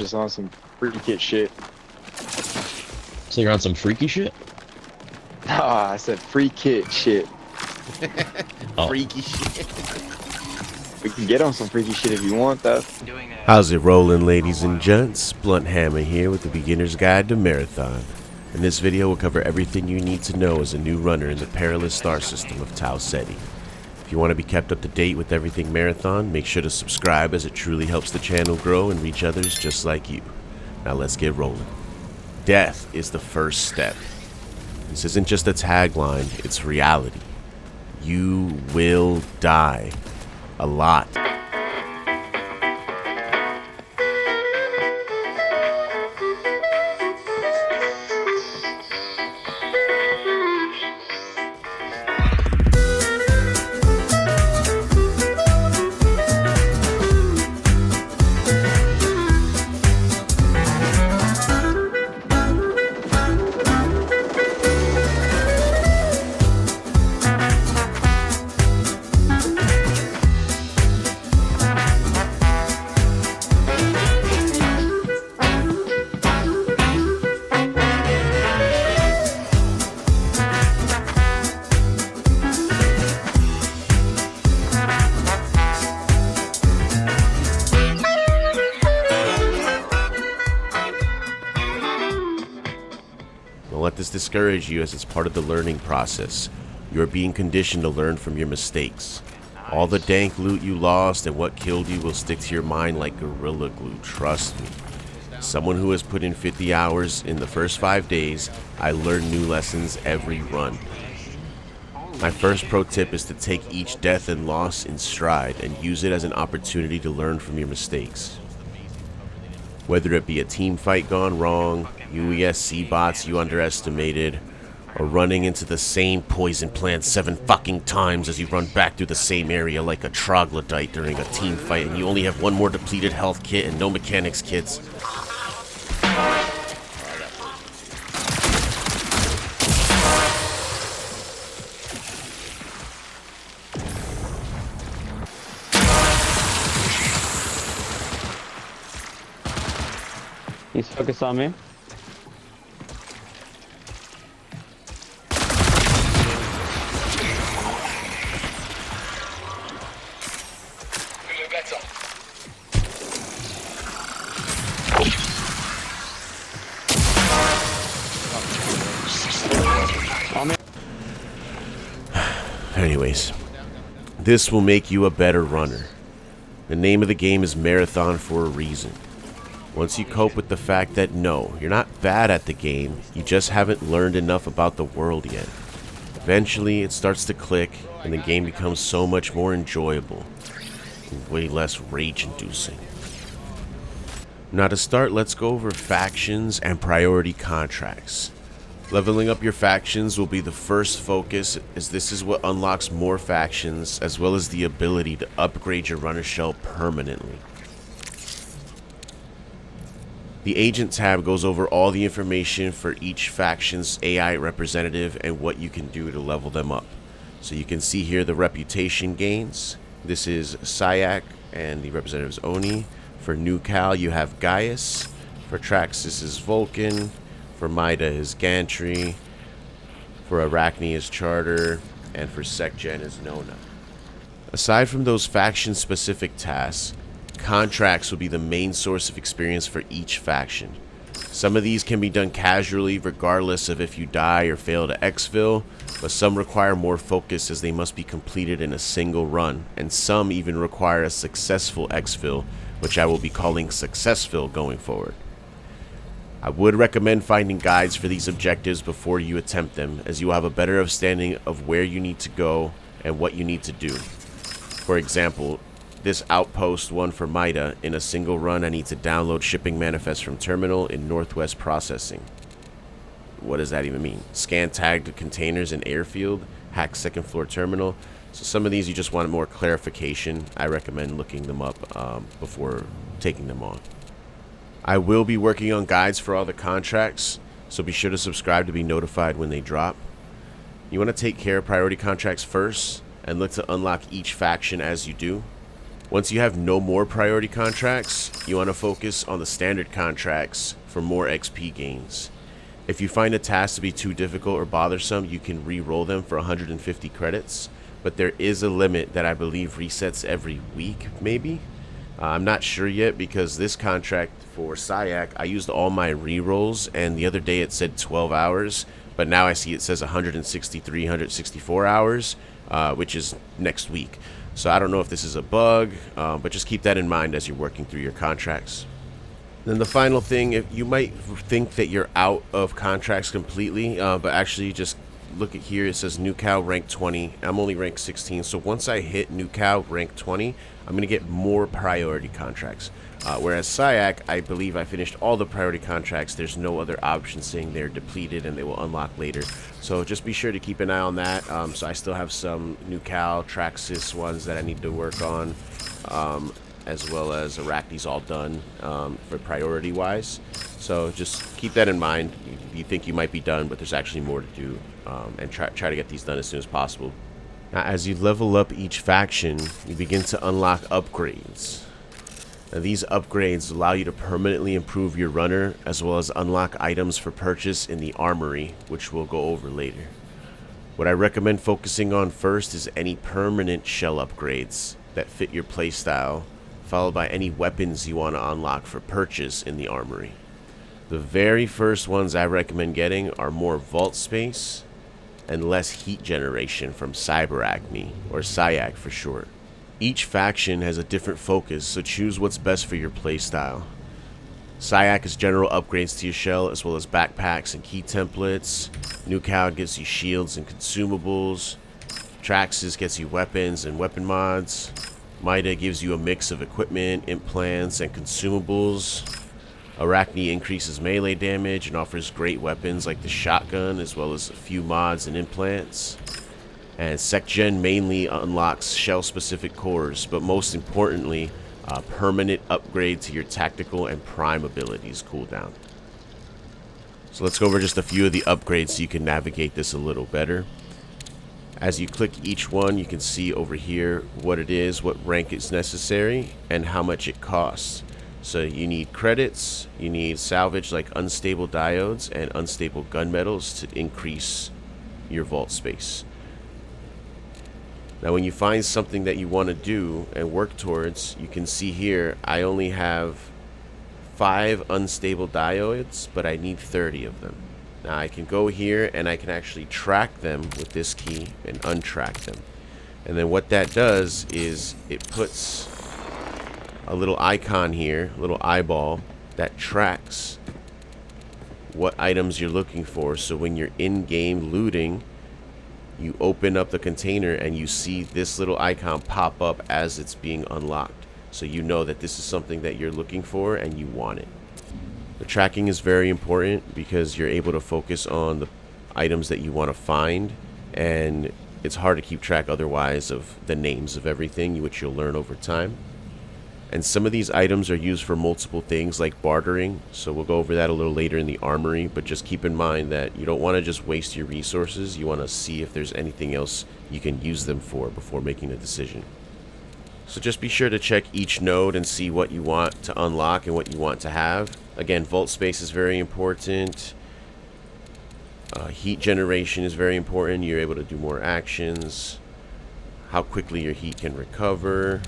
Just on some free kit shit. So you're on some freaky shit? Ah, I said free kit shit. Oh, Freaky shit. We can get on some freaky shit if you want, though. How's it rolling, ladies and gents? Blunt Hammer here with the Beginner's Guide to Marathon. In this video, we'll cover everything you need to know as a new runner in the perilous star system of Tau Ceti. If you want to be kept up to date with everything Marathon, make sure to subscribe as it truly helps the channel grow and reach others just like you. Now let's get rolling. Death is the first step. This isn't just a tagline, it's reality. You will die. A lot. Don't let this discourage you, as it's part of the learning process. You are being conditioned to learn from your mistakes. All the dank loot you lost and what killed you will stick to your mind like gorilla glue, trust me. Someone who has put in 50 hours in the first 5 days, I learn new lessons every run. My first pro tip is to take each death and loss in stride and use it as an opportunity to learn from your mistakes. Whether it be a team fight gone wrong, UESC bots you underestimated, or running into the same poison plant 7 fucking times as you run back through the same area like a troglodyte during a team fight and you only have one more depleted health kit and no mechanics kits. He's focused on me. Anyways, this will make you a better runner. The name of the game is Marathon for a reason. Once you cope with the fact that no, you're not bad at the game, you just haven't learned enough about the world yet. Eventually, it starts to click, and the game becomes so much more enjoyable, and way less rage-inducing. Now to start, let's go over factions and priority contracts. Leveling up your factions will be the first focus, as this is what unlocks more factions, as well as the ability to upgrade your runner shell permanently. The Agent tab goes over all the information for each faction's AI representative and what you can do to level them up. So you can see here the reputation gains. This is Syak and the representative is Oni. For New Cal you have Gaius. For Traxxas is Vulcan. For Mida is Gantry. For Arachne is Charter. And for SecGen is Nona. Aside from those faction-specific tasks, contracts will be the main source of experience for each faction. Some of these can be done casually regardless of if you die or fail to exfil, but some require more focus as they must be completed in a single run, and some even require a successful exfil, which I will be calling successfil going forward. I would recommend finding guides for these objectives before you attempt them, as you will have a better understanding of where you need to go and what you need to do. For example, this outpost one for Mida, in a single run I need to download shipping manifest from terminal in Northwest Processing. What does that even mean? Scan tagged containers in airfield, hack second floor terminal. So some of these you just want more clarification. I recommend looking them up before taking them on. I will be working on guides for all the contracts, so be sure to subscribe to be notified when they drop. You want to take care of priority contracts first and look to unlock each faction as you do. Once you have no more priority contracts, you want to focus on the standard contracts for more XP gains. If you find a task to be too difficult or bothersome, you can re-roll them for 150 credits, but there is a limit that I believe resets every week, maybe? I'm not sure yet, because this contract for Sayak, I used all my re-rolls, and the other day it said 12 hours, but now I see it says 163, 164 hours, which is next week. So I don't know if this is a bug, but just keep that in mind as you're working through your contracts. Then the final thing, if you might think that you're out of contracts completely, but actually just look at here. It says new cow rank 20. I'm only rank 16. So once I hit new cow rank 20, I'm going to get more priority contracts. Whereas Sayak, I believe I finished all the priority contracts. There's no other option saying they're depleted and they will unlock later. So just be sure to keep an eye on that. So I still have some new cow, Traxxas ones that I need to work on. As well as Arachne's all done for priority wise. So just keep that in mind. You think you might be done, but there's actually more to do, and try to get these done as soon as possible. Now, as you level up each faction, you begin to unlock upgrades. Now, these upgrades allow you to permanently improve your runner, as well as unlock items for purchase in the Armory, which we'll go over later. What I recommend focusing on first is any permanent shell upgrades that fit your playstyle, followed by any weapons you want to unlock for purchase in the Armory. The very first ones I recommend getting are more vault space and less heat generation from Cyberacme, or Sayak for short. Each faction has a different focus, so choose what's best for your playstyle. Sayak is general upgrades to your shell, as well as backpacks and key templates. New Cow gives you shields and consumables. Traxxas gets you weapons and weapon mods. Mida gives you a mix of equipment, implants, and consumables. Arachne increases melee damage and offers great weapons like the shotgun, as well as a few mods and implants. And SecGen mainly unlocks shell-specific cores, but most importantly, a permanent upgrade to your tactical and prime abilities cooldown. So let's go over just a few of the upgrades so you can navigate this a little better. As you click each one, you can see over here what it is, what rank is necessary, and how much it costs. So you need credits, you need salvage like unstable diodes and unstable gunmetals to increase your vault space. Now when you find something that you want to do and work towards, you can see here I only have 5 unstable diodes, but I need 30 of them. Now I can go here and I can actually track them with this key and untrack them. And then what that does is it puts a little icon here, a little eyeball that tracks what items you're looking for. So when you're in-game looting, you open up the container and you see this little icon pop up as it's being unlocked. So you know that this is something that you're looking for and you want it. The tracking is very important because you're able to focus on the items that you want to find, and it's hard to keep track otherwise of the names of everything, which you'll learn over time. And some of these items are used for multiple things like bartering, so we'll go over that a little later in the Armory, but just keep in mind that you don't want to just waste your resources. You want to see if there's anything else you can use them for before making a decision. So just be sure to check each node and see what you want to unlock and what you want to have. Again, vault space is very important. Heat generation is very important. You're able to do more actions. How quickly your heat can recover.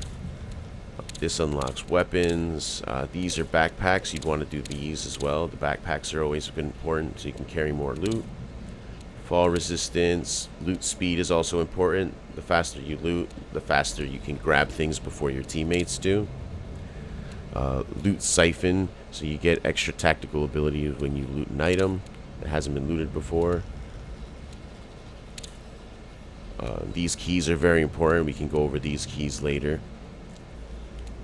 This unlocks weapons. These are backpacks. You'd want to do these as well. The backpacks are always important so you can carry more loot. Fall resistance. Loot speed is also important. The faster you loot, the faster you can grab things before your teammates do. Loot siphon. So you get extra tactical ability when you loot an item that hasn't been looted before. These keys are very important. We can go over these keys later.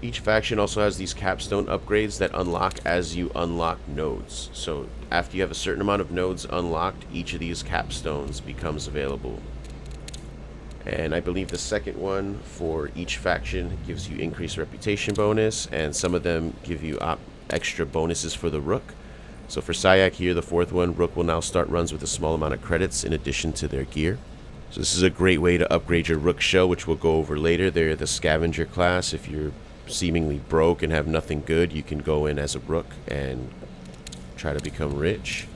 Each faction also has these capstone upgrades that unlock as you unlock nodes. So after you have a certain amount of nodes unlocked, each of these capstones becomes available. And I believe the second one for each faction gives you increased reputation bonus, and some of them give you extra bonuses for the Rook. So for Sayak here, the fourth one, Rook will now start runs with a small amount of credits in addition to their gear. So this is a great way to upgrade your Rook shell, which we'll go over later. They're the scavenger class. If you're seemingly broke and have nothing good, you can go in as a Rook and try to become rich.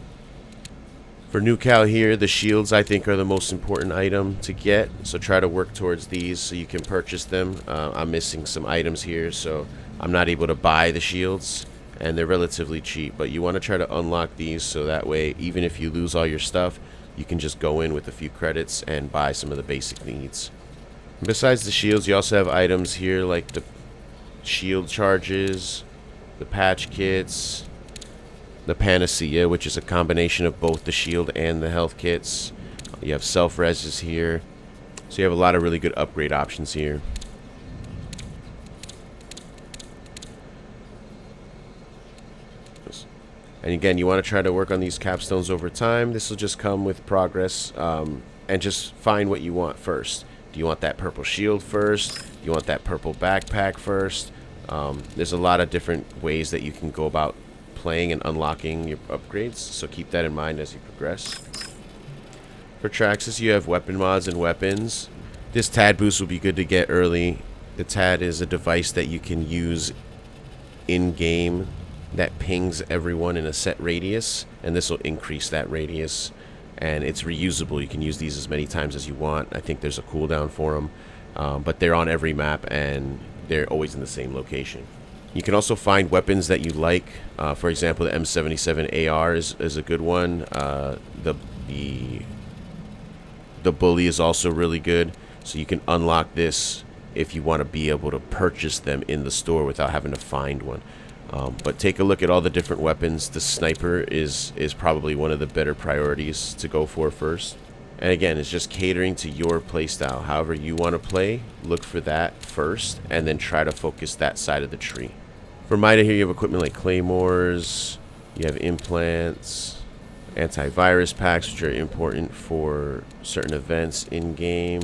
For New Cal here, the shields I think are the most important item to get. So try to work towards these so you can purchase them. I'm missing some items here, so I'm not able to buy the shields. And they're relatively cheap, but you want to try to unlock these so that way, even if you lose all your stuff, you can just go in with a few credits and buy some of the basic needs. Besides the shields, you also have items here like the shield charges, the patch kits, the panacea, which is a combination of both the shield and the health kits. You have self-reses here, so you have a lot of really good upgrade options here. And again, you want to try to work on these capstones over time. This will just come with progress, and just find what you want first. Do you want that purple shield first? Do you want that purple backpack first? There's a lot of different ways that you can go about playing and unlocking your upgrades, so keep that in mind as you progress. For Traxxas, you have weapon mods and weapons. This TAD boost will be good to get early. The TAD is a device that you can use in-game that pings everyone in a set radius, and this will increase that radius, and it's reusable. You can use these as many times as you want. I think there's a cooldown for them, but they're on every map and they're always in the same location. You can also find weapons that you like. For example, the M77 AR is a good one. The bully is also really good, so you can unlock this if you want to be able to purchase them in the store without having to find one. But take a look at all the different weapons. The sniper is probably one of the better priorities to go for first. And again, it's just catering to your playstyle. However you want to play, look for that first, and then try to focus that side of the tree. For Mida here, you have equipment like claymores, you have implants, antivirus packs, which are important for certain events in-game.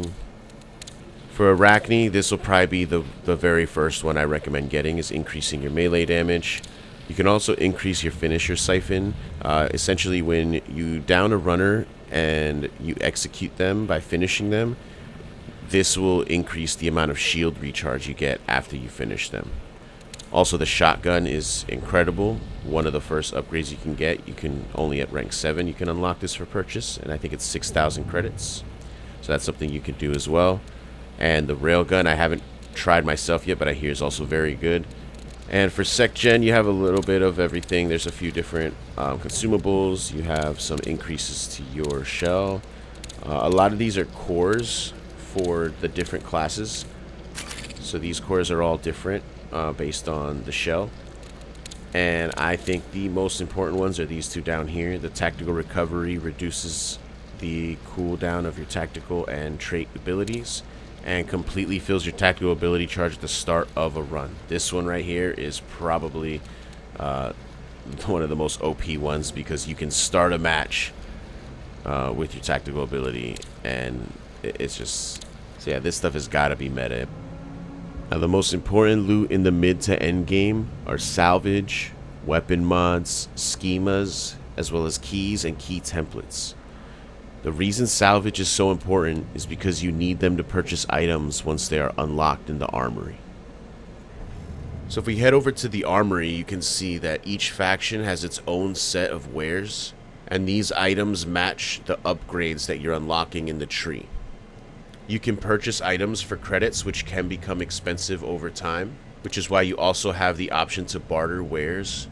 For Arachne, this will probably be the very first one I recommend getting, is increasing your melee damage. You can also increase your finisher siphon. Essentially, when you down a runner and you execute them by finishing them, this will increase the amount of shield recharge you get after you finish them. Also, the shotgun is incredible. One of the first upgrades you can get. You can only at rank 7 you can unlock this for purchase, and I think it's 6,000 credits. So that's something you can do as well. And the railgun, I haven't tried myself yet, but I hear is also very good. And for SecGen, you have a little bit of everything. There's a few different consumables. You have some increases to your shell. A lot of these are cores for the different classes. So these cores are all different based on the shell. And I think the most important ones are these two down here. The tactical recovery reduces the cooldown of your tactical and trait abilities, and completely fills your tactical ability charge at the start of a run. This one right here is probably one of the most OP ones, because you can start a match with your tactical ability, and it's just, so yeah, this stuff has got to be meta. Now, the most important loot in the mid to end game are salvage, weapon mods, schemas, as well as keys and key templates. The reason salvage is so important is because you need them to purchase items once they are unlocked in the Armory. So if we head over to the Armory, you can see that each faction has its own set of wares, and these items match the upgrades that you're unlocking in the tree. You can purchase items for credits, which can become expensive over time, which is why you also have the option to barter wares.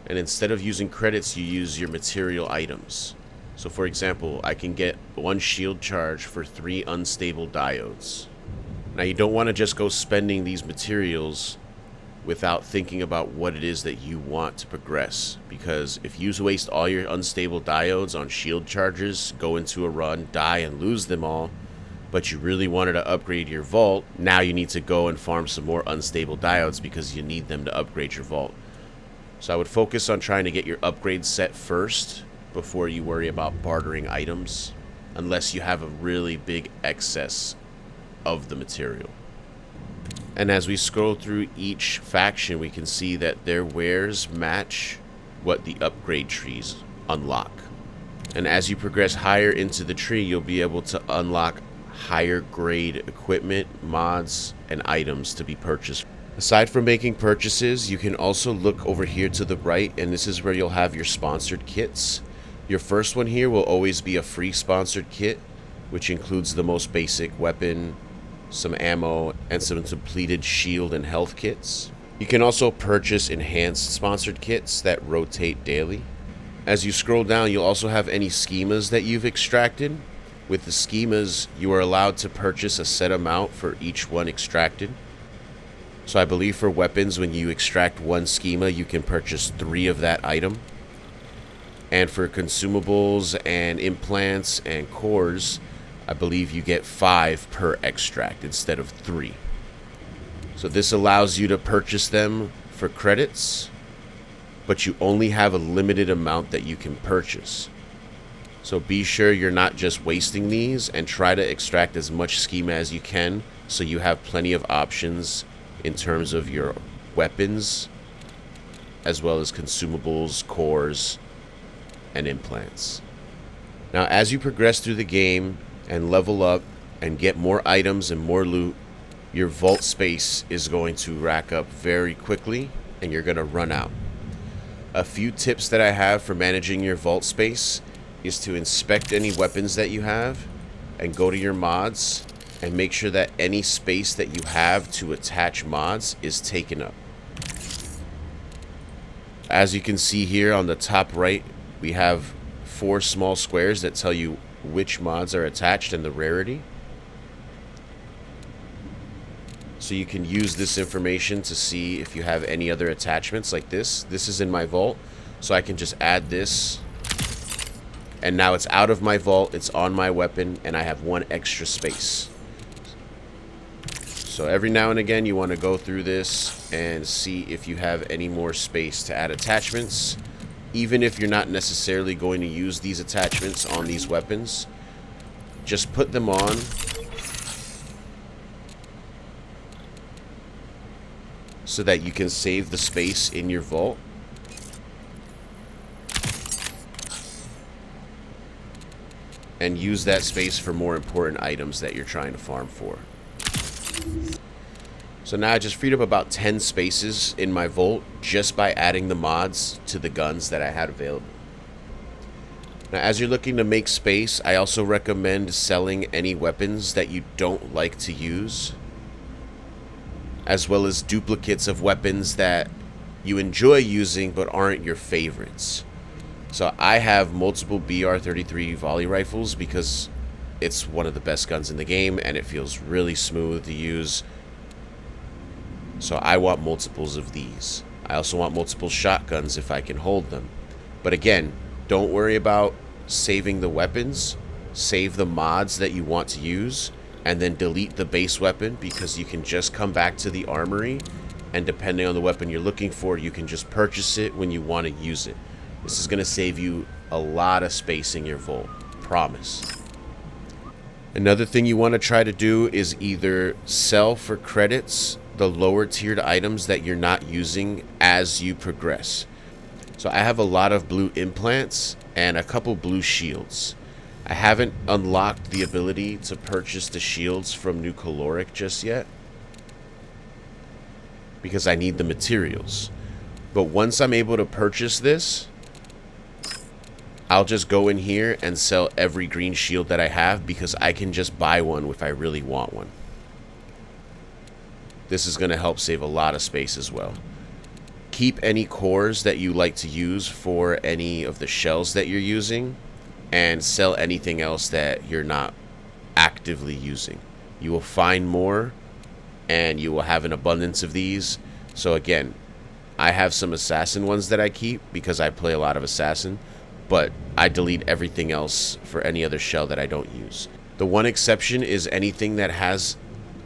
And instead of using credits, you use your material items. So for example, I can get 1 shield charge for 3 unstable diodes. Now, you don't want to just go spending these materials without thinking about what it is that you want to progress, because if you waste all your unstable diodes on shield charges, go into a run, die, and lose them all, but you really wanted to upgrade your vault, now you need to go and farm some more unstable diodes because you need them to upgrade your vault. So I would focus on trying to get your upgrades set first before you worry about bartering items, unless you have a really big excess of the material. And as we scroll through each faction, we can see that their wares match what the upgrade trees unlock. And as you progress higher into the tree, you'll be able to unlock higher grade equipment, mods, and items to be purchased. Aside from making purchases, you can also look over here to the right, and this is where you'll have your sponsored kits. Your first one here will always be a free sponsored kit, which includes the most basic weapon, some ammo, and some depleted shield and health kits. You can also purchase enhanced sponsored kits that rotate daily. As you scroll down, you'll also have any schemas that you've extracted. With the schemas, you are allowed to purchase a set amount for each one extracted. So I believe for weapons, when you extract one schema, you can purchase 3 of that item. And for consumables and implants and cores, I believe you get 5 per extract instead of 3. So this allows you to purchase them for credits, but you only have a limited amount that you can purchase. So be sure you're not just wasting these, and try to extract as much schema as you can so you have plenty of options in terms of your weapons, as well as consumables, cores, and implants. Now, as you progress through the game and level up and get more items and more loot, your vault space is going to rack up very quickly and you're going to run out. A few tips that I have for managing your vault space is to inspect any weapons that you have and go to your mods and make sure that any space that you have to attach mods is taken up. As you can see here on the top right, we have 4 small squares that tell you which mods are attached and the rarity. So you can use this information to see if you have any other attachments like this. This is in my vault, so I can just add this. And now it's out of my vault, it's on my weapon, and I have 1 extra space. So every now and again you want to go through this and see if you have any more space to add attachments. Even if you're not necessarily going to use these attachments on these weapons, just put them on so that you can save the space in your vault. And use that space for more important items that you're trying to farm for. So now I just freed up about 10 spaces in my vault just by adding the mods to the guns that I had available. Now, as you're looking to make space, I also recommend selling any weapons that you don't like to use, as well as duplicates of weapons that you enjoy using but aren't your favorites. So I have multiple BR-33 volley rifles because it's one of the best guns in the game and it feels really smooth to use. So I want multiples of these. I also want multiple shotguns if I can hold them. But again, don't worry about saving the weapons. Save the mods that you want to use and then delete the base weapon, because you can just come back to the armory and depending on the weapon you're looking for, you can just purchase it when you want to use it. This is going to save you a lot of space in your vault. Promise. Another thing you want to try to do is either sell for credits the lower tiered items that you're not using as you progress. So I have a lot of blue implants and a couple blue shields. I haven't unlocked the ability to purchase the shields from New Caloric just yet because I need the materials. But once I'm able to purchase this, I'll just go in here and sell every green shield that I have because I can just buy one if I really want one. This is going to help save a lot of space as well. Keep any cores that you like to use for any of the shells that you're using and sell anything else that you're not actively using. You will find more and you will have an abundance of these. So again, I have some assassin ones that I keep because I play a lot of assassin, but I delete everything else for any other shell that I don't use. The one exception is anything that has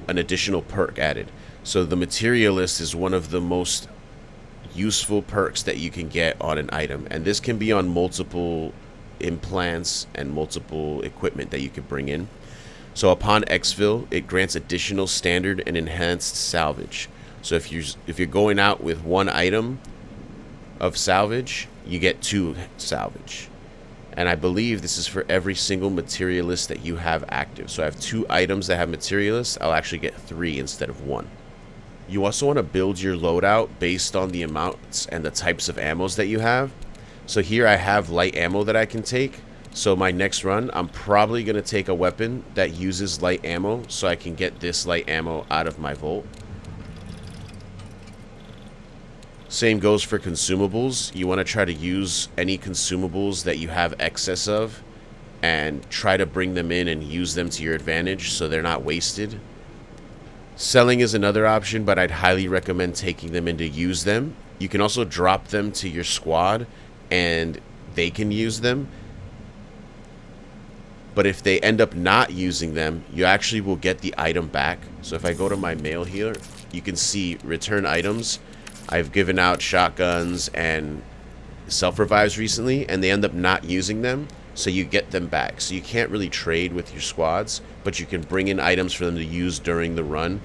an additional perk added. So the materialist is one of the most useful perks that you can get on an item, and this can be on multiple implants and multiple equipment that you could bring in. So upon exfil, it grants additional standard and enhanced salvage. So if you're going out with 1 item of salvage, you get 2 salvage. And I believe this is for every single materialist that you have active. So I have 2 items that have materialists. I'll actually get 3 instead of 1. You also want to build your loadout based on the amounts and the types of ammos that you have. So here I have light ammo that I can take. So my next run, I'm probably going to take a weapon that uses light ammo so I can get this light ammo out of my vault. Same goes for consumables. You want to try to use any consumables that you have excess of and try to bring them in and use them to your advantage so they're not wasted. Selling is another option, but I'd highly recommend taking them in to use them. You can also drop them to your squad and they can use them. But if they end up not using them, you actually will get the item back. So if I go to my mail here, you can see return items. I've given out shotguns and self-revives recently, and they end up not using them, so you get them back. So you can't really trade with your squads, but you can bring in items for them to use during the run.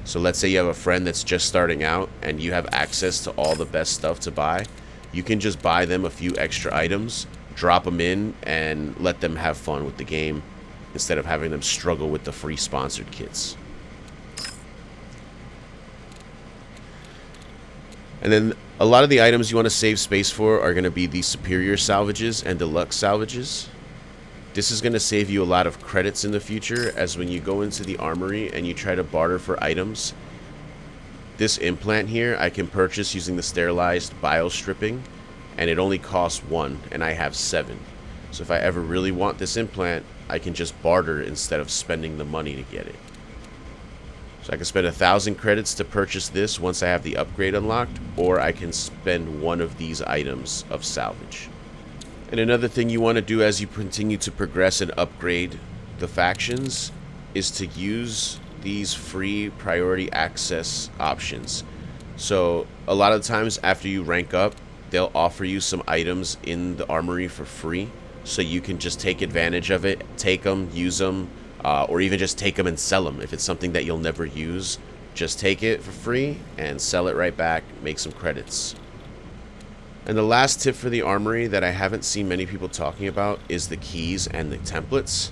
So let's say you have a friend that's just starting out, and you have access to all the best stuff to buy. You can just buy them a few extra items, drop them in, and let them have fun with the game, instead of having them struggle with the free sponsored kits. And then a lot of the items you want to save space for are going to be the superior salvages and deluxe salvages. This is going to save you a lot of credits in the future, as when you go into the armory and you try to barter for items. This implant here I can purchase using the sterilized biostripping, and it only costs 1, and I have 7. So if I ever really want this implant, I can just barter instead of spending the money to get it. So I can spend 1,000 credits to purchase this once I have the upgrade unlocked, or I can spend one of these items of salvage. And another thing you want to do as you continue to progress and upgrade the factions is to use these free priority access options. So a lot of times after you rank up, they'll offer you some items in the armory for free, so you can just take advantage of it, take them, use them, or even just take them and sell them. If it's something that you'll never use, just take it for free and sell it right back, make some credits. And the last tip for the armory that I haven't seen many people talking about is the keys and the templates.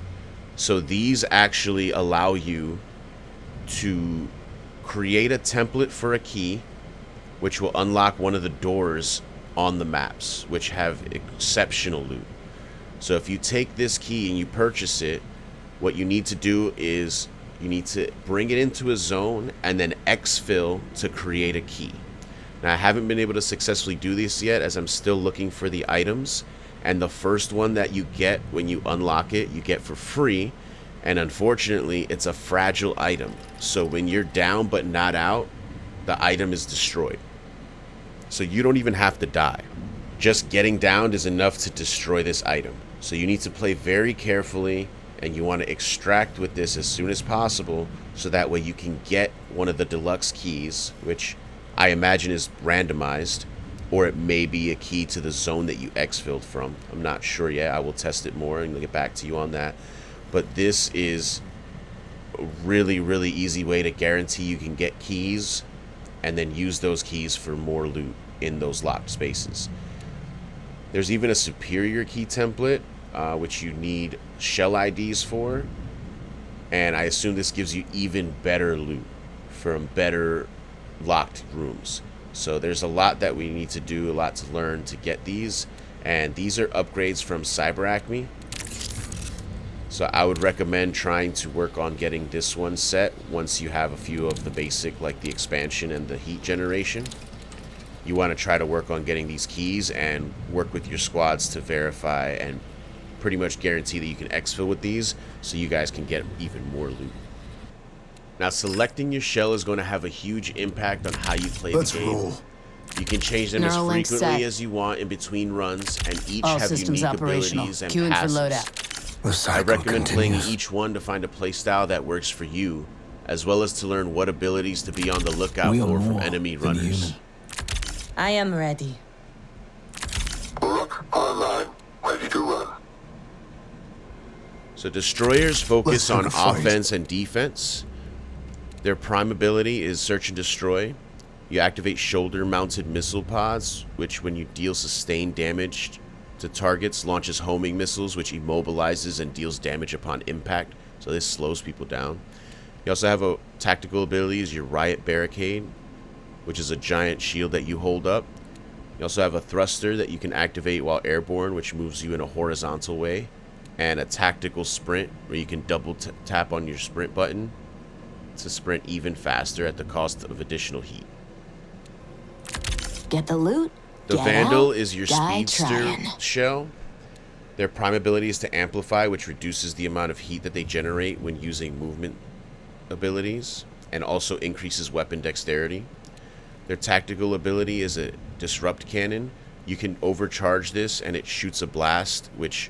So these actually allow you to create a template for a key, which will unlock one of the doors on the maps, which have exceptional loot. So if you take this key and you purchase it, what you need to do is you need to bring it into a zone and then exfil to create a key. Now I haven't been able to successfully do this yet, as I'm still looking for the items, and the first one that you get when you unlock it, you get for free, and unfortunately it's a fragile item. So when you're down but not out, the item is destroyed. So you don't even have to die. Just getting downed is enough to destroy this item. So you need to play very carefully, and you want to extract with this as soon as possible, so that way you can get one of the deluxe keys, which I imagine is randomized, or it may be a key to the zone that you exfilled from. I'm not sure yet. I will test it more and get back to you on that. But this is a really, really easy way to guarantee you can get keys and then use those keys for more loot in those locked spaces. There's even a superior key template, which you need shell IDs for, and I assume this gives you even better loot from better locked rooms. So there's a lot that we need to do, a lot to learn to get these, and these are upgrades from Cyber Acme. So I would recommend trying to work on getting this one set once you have a few of the basic, like the expansion and the heat generation. You want to try to work on getting these keys and work with your squads to verify and pretty much guarantee that you can exfil with these, so you guys can get even more loot. Now, selecting your shell is going to have a huge impact on how you play the game. Roll. You can change them as frequently as you want in between runs, and each have unique abilities and passives. I recommend playing each one to find a playstyle that works for you, as well as to learn what abilities to be on the lookout for from enemy runners. I am ready. Book online. Ready to run. So destroyers focus on offense and defense. Their prime ability is search and destroy. You activate shoulder mounted missile pods, which when you deal sustained damage to targets, launches homing missiles, which immobilizes and deals damage upon impact. So this slows people down. You also have a tactical ability is your Riot Barricade, which is a giant shield that you hold up. You also have a thruster that you can activate while airborne, which moves you in a horizontal way. And a tactical sprint, where you can double tap on your sprint button to sprint even faster at the cost of additional heat. Get the loot. The get Vandal out, is your die speedster trying. shell. Their prime ability is to amplify, which reduces the amount of heat that they generate when using movement abilities, and also increases weapon dexterity. Their tactical ability is a disrupt cannon. You can overcharge this and it shoots a blast, which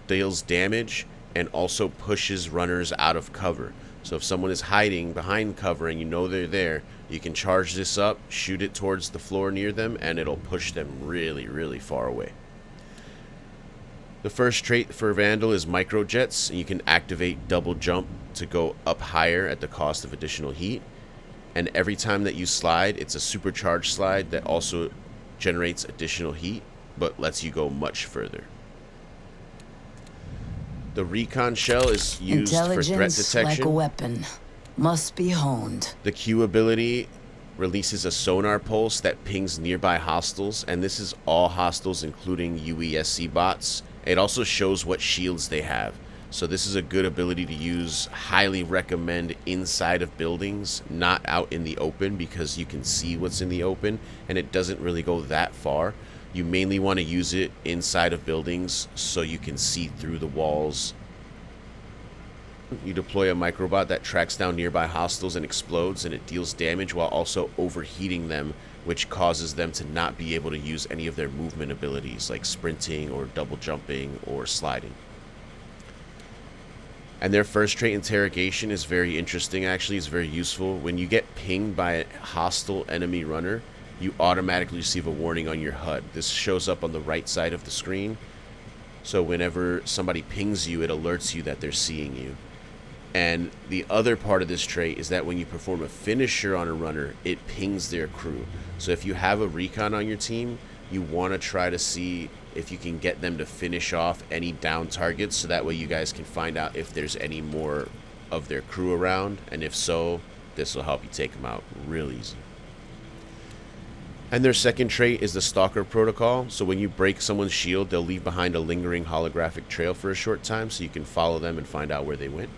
deals damage and also pushes runners out of cover. So if someone is hiding behind cover and you know they're there, you can charge this up, shoot it towards the floor near them, and it'll push them really, really far away. The first trait for Vandal is microjets, and you can activate double jump to go up higher at the cost of additional heat. And every time that you slide, it's a supercharged slide that also generates additional heat, but lets you go much further. The recon shell is used for threat Intelligence detection. like a weapon. Must be honed. The Q ability releases a sonar pulse that pings nearby hostiles, and this is all hostiles including UESC bots. It also shows what shields they have. So this is a good ability to use. Highly recommend inside of buildings, not out in the open, because you can see what's in the open and it doesn't really go that far. You mainly want to use it inside of buildings so you can see through the walls. You deploy a microbot that tracks down nearby hostiles and explodes, and it deals damage while also overheating them, which causes them to not be able to use any of their movement abilities like sprinting or double jumping or sliding. And their first trait, interrogation, is very interesting. Actually, it's very useful. When you get pinged by a hostile enemy runner, you automatically receive a warning on your HUD. This shows up on the right side of the screen. So whenever somebody pings you, it alerts you that they're seeing you. And the other part of this trait is that when you perform a finisher on a runner, it pings their crew. So if you have a recon on your team, you want to try to see if you can get them to finish off any down targets, so that way you guys can find out if there's any more of their crew around, and if so, this will help you take them out real easy. And their second trait is the Stalker Protocol. So when you break someone's shield, they'll leave behind a lingering holographic trail for a short time, so you can follow them and find out where they went.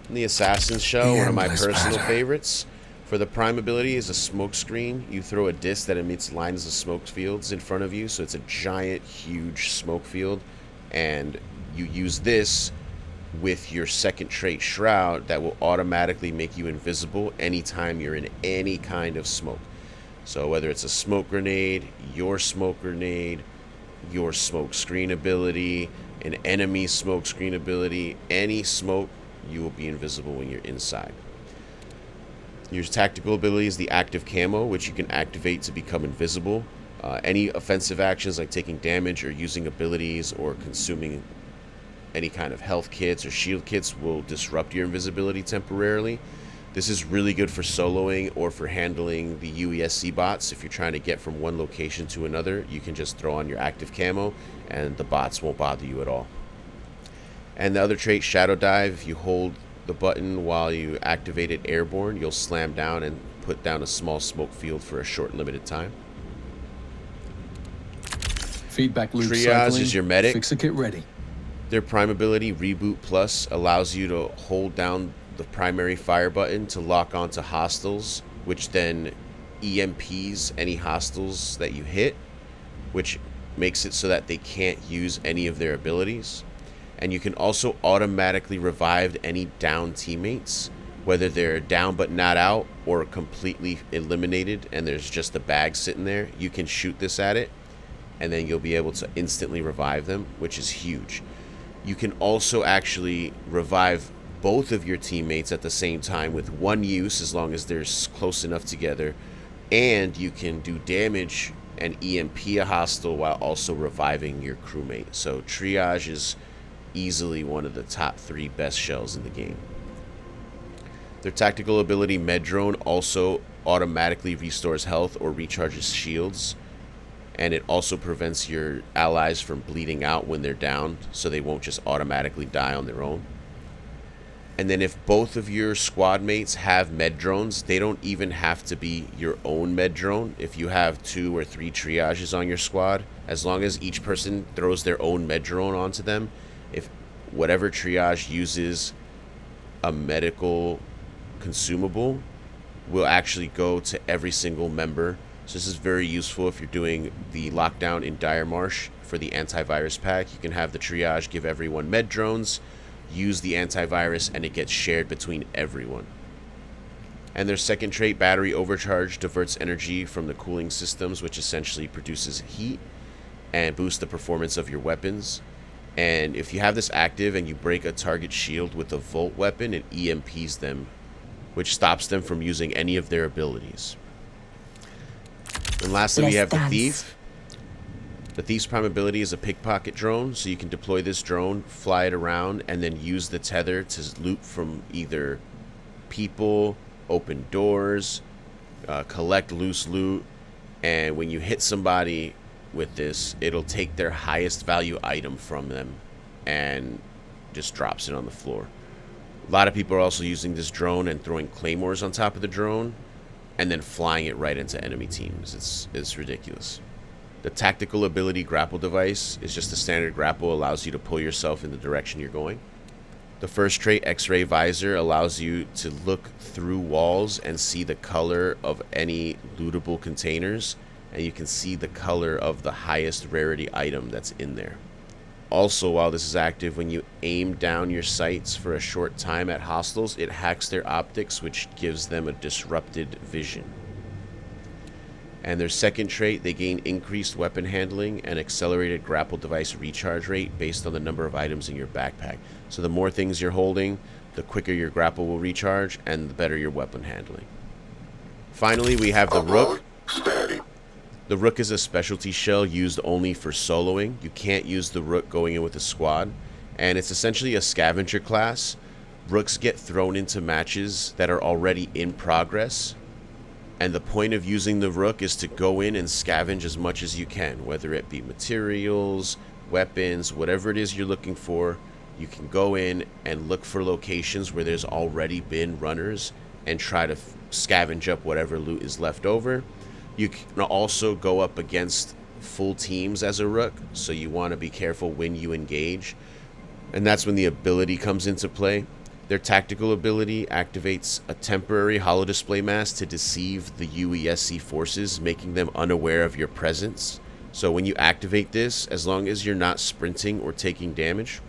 And the Assassin's Shell, one of my personal favorites. For the prime ability is a smoke screen. You throw a disc that emits lines of smoke fields in front of you, so it's a giant, huge smoke field. And you use this with your second trait, Shroud, that will automatically make you invisible anytime you're in any kind of smoke. So whether it's a smoke grenade, your smoke screen ability, an enemy smoke screen ability, any smoke, you will be invisible when you're inside. Your tactical ability is the active camo, which you can activate to become invisible. Any offensive actions like taking damage or using abilities or consuming any kind of health kits or shield kits will disrupt your invisibility temporarily. This is really good for soloing or for handling the UESC bots. If you're trying to get from one location to another, you can just throw on your active camo and the bots won't bother you at all. And the other trait, Shadow Dive, if you hold the button while you activate it airborne, you'll slam down and put down a small smoke field for a short limited time. Feedback loop Triage cycling. is your medic. Fix a kit ready. Their prime ability, Reboot Plus, allows you to hold down the primary fire button to lock onto hostiles, which then EMPs any hostiles that you hit, which makes it so that they can't use any of their abilities. And you can also automatically revive any down teammates, whether they're down but not out or completely eliminated and there's just a bag sitting there. You can shoot this at it and then you'll be able to instantly revive them, which is huge. You can also actually revive both of your teammates at the same time with one use, as long as they're close enough together, and you can do damage and EMP a hostile while also reviving your crewmate. So Triage is easily one of the top 3 best shells in the game. Their tactical ability, Med Drone, also automatically restores health or recharges shields. and it also prevents your allies from bleeding out when they're down, so they won't just automatically die on their own. And then if both of your squad mates have med drones, they don't even have to be your own med drone. If you have 2 or 3 triages on your squad, as long as each person throws their own med drone onto them, if whatever triage uses a medical consumable, will actually go to every single member. So this is very useful if you're doing the lockdown in Dire Marsh for the antivirus pack. You can have the triage give everyone med drones, use the antivirus, and it gets shared between everyone. And their second trait, battery overcharge, diverts energy from the cooling systems, which essentially produces heat and boosts the performance of your weapons. And if you have this active and you break a target shield with a Volt weapon, it EMPs them, which stops them from using any of their abilities. And lastly, we have the Thief. The Thief's prime ability is a pickpocket drone, so you can deploy this drone, fly it around, and then use the tether to loot from either people, open doors, collect loose loot, and when you hit somebody with this, it'll take their highest value item from them and just drops it on the floor. A lot of people are also using this drone and throwing claymores on top of the drone and then flying it right into enemy teams. It's ridiculous. The tactical ability grapple device is just a standard grapple, allows you to pull yourself in the direction you're going. The first trait, X-ray visor, allows you to look through walls and see the color of any lootable containers, and you can see the color of the highest rarity item that's in there. Also, while this is active, when you aim down your sights for a short time at hostiles, it hacks their optics, which gives them a disrupted vision. And their second trait, they gain increased weapon handling and accelerated grapple device recharge rate based on the number of items in your backpack. So the more things you're holding, the quicker your grapple will recharge and the better your weapon handling. Finally, we have the Rook. Steady. The Rook is a specialty shell used only for soloing. You can't use the Rook going in with a squad. And it's essentially a scavenger class. Rooks get thrown into matches that are already in progress. And the point of using the Rook is to go in and scavenge as much as you can. Whether it be materials, weapons, whatever it is you're looking for. You can go in and look for locations where there's already been runners and try to scavenge up whatever loot is left over. You can also go up against full teams as a Rook, so you want to be careful when you engage. And that's when the ability comes into play. Their tactical ability activates a temporary holodisplay mask to deceive the UESC forces, making them unaware of your presence. So when you activate this, as long as you're not sprinting or taking damage,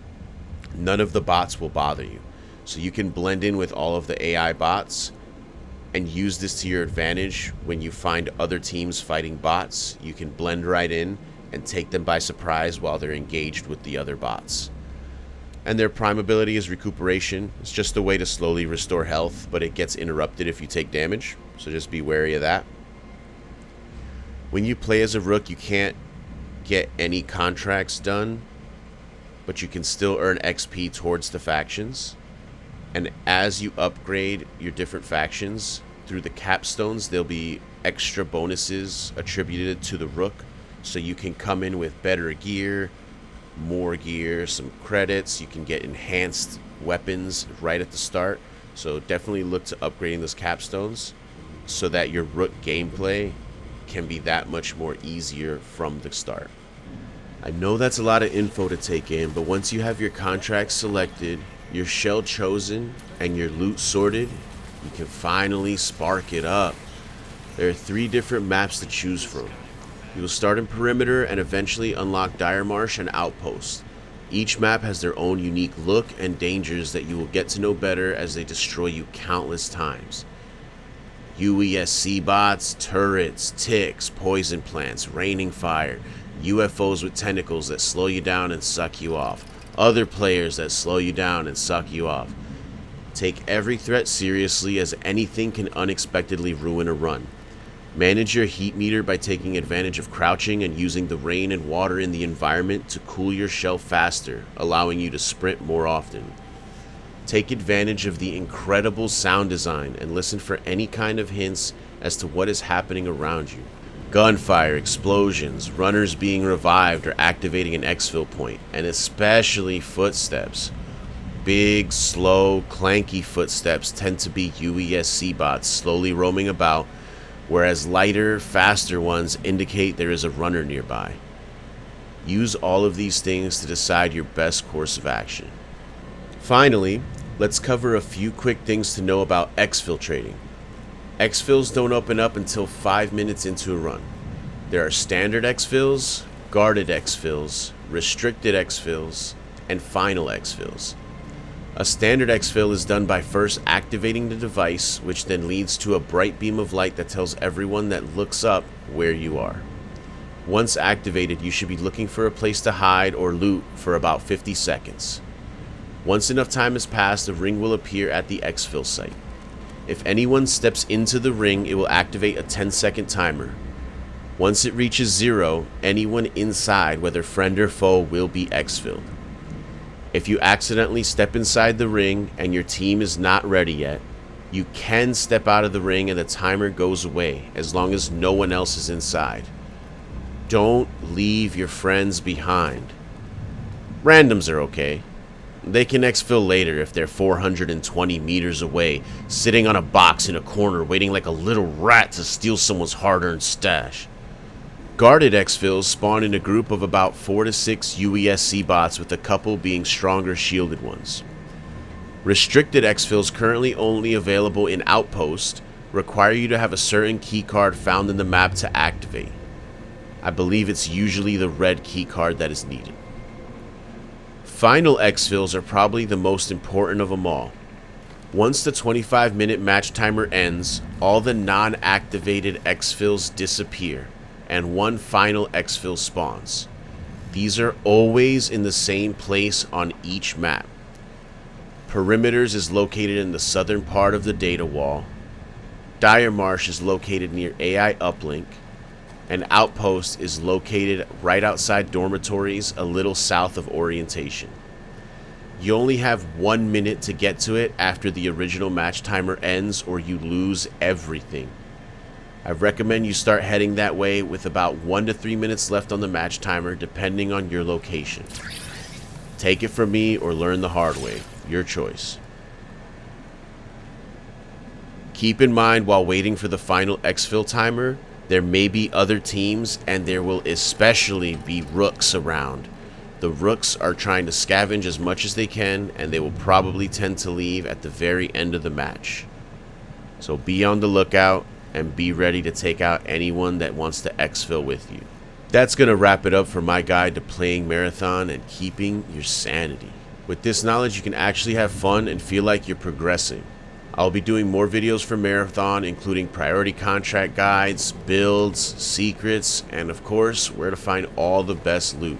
none of the bots will bother you. So you can blend in with all of the AI bots and use this to your advantage. When you find other teams fighting bots, you can blend right in and take them by surprise while they're engaged with the other bots. And their prime ability is recuperation. It's just a way to slowly restore health, but it gets interrupted if you take damage, so just be wary of that. When you play as a Rook, you can't get any contracts done, but you can still earn XP towards the factions. And as you upgrade your different factions through the capstones, there'll be extra bonuses attributed to the Rook. So you can come in with better gear, more gear, some credits. You can get enhanced weapons right at the start. So definitely look to upgrading those capstones so that your Rook gameplay can be that much more easier from the start. I know that's a lot of info to take in, but once you have your contracts selected, your shell chosen, and your loot sorted, you can finally spark it up. There are 3 different maps to choose from. You will start in Perimeter and eventually unlock Dire Marsh and Outpost. Each map has their own unique look and dangers that you will get to know better as they destroy you countless times. UESC bots, turrets, ticks, poison plants, raining fire, UFOs with tentacles that slow you down and suck you off, other players that slow you down and suck you off. Take every threat seriously, as anything can unexpectedly ruin a run. Manage your heat meter by taking advantage of crouching and using the rain and water in the environment to cool your shell faster, allowing you to sprint more often. Take advantage of the incredible sound design and listen for any kind of hints as to what is happening around you. Gunfire, explosions, runners being revived or activating an exfil point, and especially footsteps. Big, slow, clanky footsteps tend to be UESC bots slowly roaming about, whereas lighter, faster ones indicate there is a runner nearby. Use all of these things to decide your best course of action. Finally, let's cover a few quick things to know about exfiltrating. Exfils don't open up until 5 minutes into a run. There are standard exfils, guarded exfils, restricted exfils, and final exfils. A standard exfil is done by first activating the device, which then leads to a bright beam of light that tells everyone that looks up where you are. Once activated, you should be looking for a place to hide or loot for about 50 seconds. Once enough time has passed, a ring will appear at the exfil site. If anyone steps into the ring, it will activate a 10-second timer. Once it reaches 0, anyone inside, whether friend or foe, will be exfilled. If you accidentally step inside the ring and your team is not ready yet, you can step out of the ring and the timer goes away as long as no one else is inside. Don't leave your friends behind. Randoms are okay. They can exfil later if they're 420 meters away, sitting on a box in a corner waiting like a little rat to steal someone's hard-earned stash. Guarded exfils spawn in a group of about 4 to 6 UESC bots, with a couple being stronger shielded ones. Restricted exfils, currently only available in Outpost, require you to have a certain keycard found in the map to activate. I believe it's usually the red keycard that is needed. Final exfils are probably the most important of them all. Once the 25-minute match timer ends, all the non-activated exfils disappear, and one final exfil spawns. These are always in the same place on each map. Perimeters is located in the southern part of the data wall. Dire Marsh is located near AI Uplink. And Outpost is located right outside dormitories a little south of orientation. You only have 1 minute to get to it after the original match timer ends, or you lose everything. I recommend you start heading that way with about 1 to 3 minutes left on the match timer, depending on your location. Take it from me or learn the hard way. Your choice. Keep in mind, while waiting for the final exfil timer, there may be other teams, and there will especially be rooks around. The rooks are trying to scavenge as much as they can, and they will probably tend to leave at the very end of the match. So be on the lookout and be ready to take out anyone that wants to exfil with you. That's going to wrap it up for my guide to playing Marathon and keeping your sanity. With this knowledge, you can actually have fun and feel like you're progressing. I'll be doing more videos for Marathon, including priority contract guides, builds, secrets, and of course, where to find all the best loot.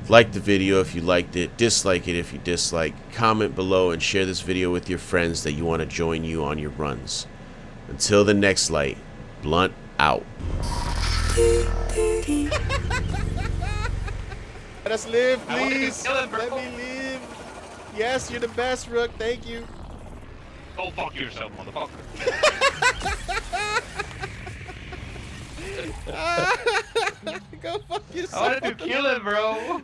Like the video if you liked it, dislike it if you dislike, comment below, and share this video with your friends that you want to join you on your runs. Until the next light, Blunt out. Let us live, please. Let me live. Yes, you're the best, Rook. Thank you. Go fuck yourself, motherfucker. Go fuck yourself. I wanted to kill him, bro.